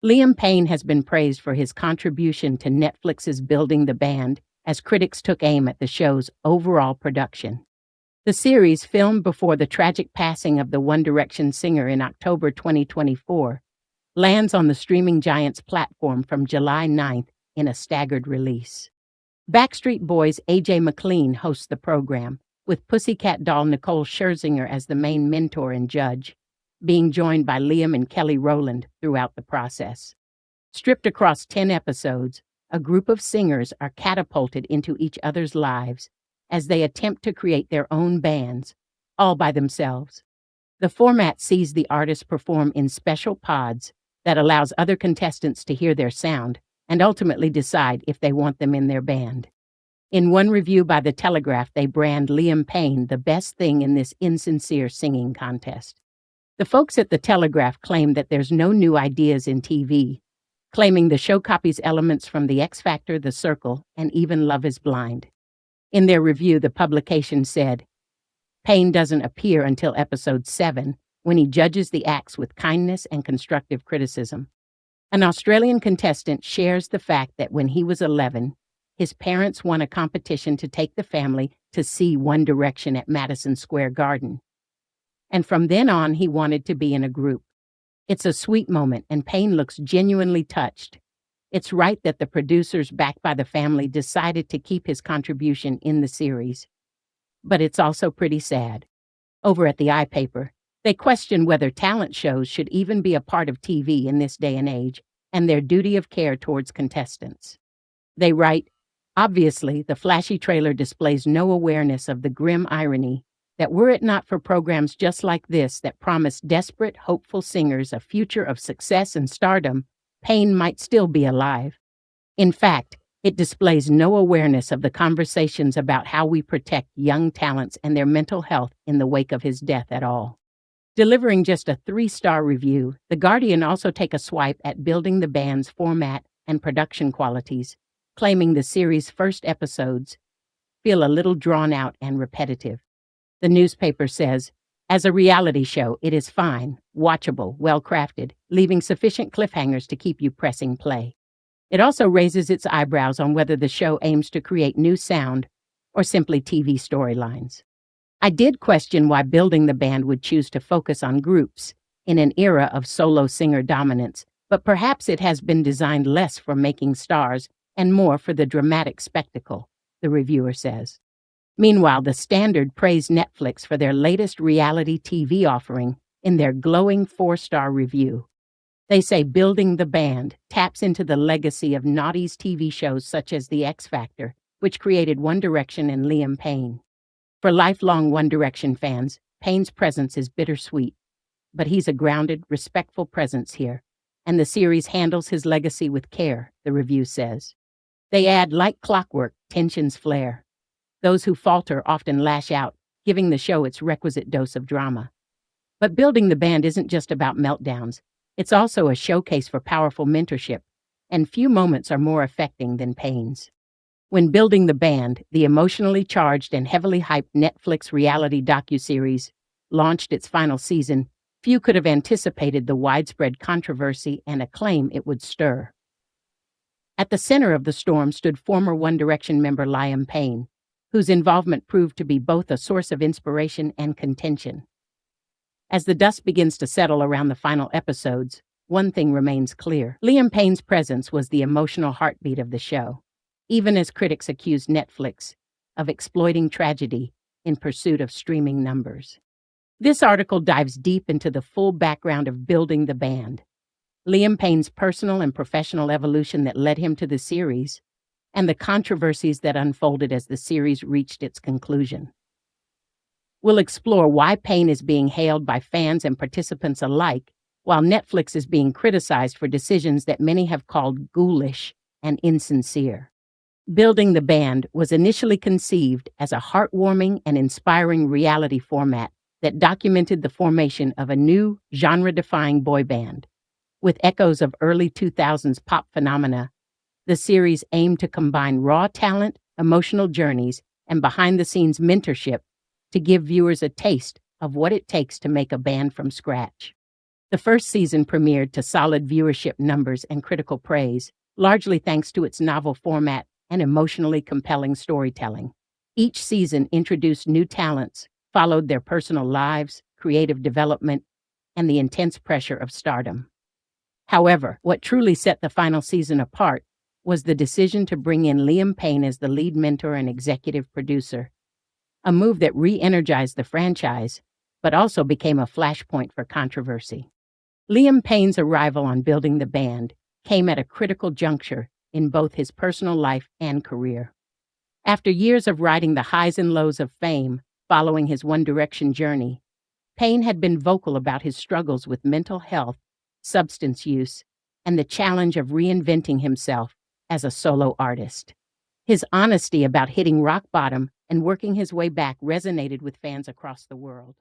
Liam Payne has been praised for his contribution to Netflix's Building the Band as critics took aim at the show's overall production. The series, filmed before the tragic passing of the One Direction singer in October 2024, lands on the streaming giant's platform from July 9th in a staggered release. Backstreet Boys AJ McLean hosts the program, with Pussycat Doll Nicole Scherzinger as the main mentor and judge, being joined by Liam and Kelly Rowland throughout the process. Stripped across 10 episodes, a group of singers are catapulted into each other's lives as they attempt to create their own bands, all by themselves. The format sees the artists perform in special pods that allows other contestants to hear their sound and ultimately decide if they want them in their band. In one review by The Telegraph, they brand Liam Payne the best thing in this insincere singing contest. The folks at The Telegraph claim that there's no new ideas in TV, claiming the show copies elements from The X Factor, The Circle, and even Love is Blind. In their review, the publication said, Payne doesn't appear until episode 7, when he judges the acts with kindness and constructive criticism. An Australian contestant shares the fact that when he was 11, his parents won a competition to take the family to see One Direction at Madison Square Garden. And from then on, he wanted to be in a group. It's a sweet moment, and Payne looks genuinely touched. It's right that the producers, backed by the family, decided to keep his contribution in the series. But it's also pretty sad. Over at the iPaper, they question whether talent shows should even be a part of TV in this day and age, and their duty of care towards contestants. They write, obviously, the flashy trailer displays no awareness of the grim irony that were it not for programs just like this that promise desperate, hopeful singers a future of success and stardom, Payne might still be alive. In fact, it displays no awareness of the conversations about how we protect young talents and their mental health in the wake of his death at all. Delivering just a 3-star review, The Guardian also take a swipe at Building the Band's format and production qualities, claiming the series' first episodes feel a little drawn out and repetitive. The newspaper says, as a reality show, it is fine, watchable, well-crafted, leaving sufficient cliffhangers to keep you pressing play. It also raises its eyebrows on whether the show aims to create new sound or simply TV storylines. I did question why Building the Band would choose to focus on groups in an era of solo singer dominance, but perhaps it has been designed less for making stars and more for the dramatic spectacle, the reviewer says. Meanwhile, The Standard praised Netflix for their latest reality TV offering in their glowing 4-star review. They say Building the Band taps into the legacy of noughties TV shows such as The X Factor, which created One Direction and Liam Payne. For lifelong One Direction fans, Payne's presence is bittersweet, but he's a grounded, respectful presence here, and the series handles his legacy with care, the review says. They add, like clockwork, tensions flare. Those who falter often lash out, giving the show its requisite dose of drama. But Building the Band isn't just about meltdowns. It's also a showcase for powerful mentorship, and few moments are more affecting than Payne's. When Building the Band, the emotionally charged and heavily hyped Netflix reality docuseries, launched its final season, few could have anticipated the widespread controversy and acclaim it would stir. At the center of the storm stood former One Direction member Liam Payne, whose involvement proved to be both a source of inspiration and contention. As the dust begins to settle around the final episodes, one thing remains clear. Liam Payne's presence was the emotional heartbeat of the show, even as critics accused Netflix of exploiting tragedy in pursuit of streaming numbers. This article dives deep into the full background of Building the Band, Liam Payne's personal and professional evolution that led him to the series, and the controversies that unfolded as the series reached its conclusion. We'll explore why Payne is being hailed by fans and participants alike, while Netflix is being criticized for decisions that many have called ghoulish and insincere. Building the Band was initially conceived as a heartwarming and inspiring reality format that documented the formation of a new, genre-defying boy band. With echoes of early 2000s pop phenomena, the series aimed to combine raw talent, emotional journeys, and behind-the-scenes mentorship to give viewers a taste of what it takes to make a band from scratch. The first season premiered to solid viewership numbers and critical praise, largely thanks to its novel format and emotionally compelling storytelling. Each season introduced new talents, followed their personal lives, creative development, and the intense pressure of stardom. However, what truly set the final season apart was the decision to bring in Liam Payne as the lead mentor and executive producer, a move that re-energized the franchise, but also became a flashpoint for controversy. Liam Payne's arrival on Building the Band came at a critical juncture in both his personal life and career. After years of riding the highs and lows of fame following his One Direction journey, Payne had been vocal about his struggles with mental health, substance use, and the challenge of reinventing himself as a solo artist. His honesty about hitting rock bottom and working his way back resonated with fans across the world.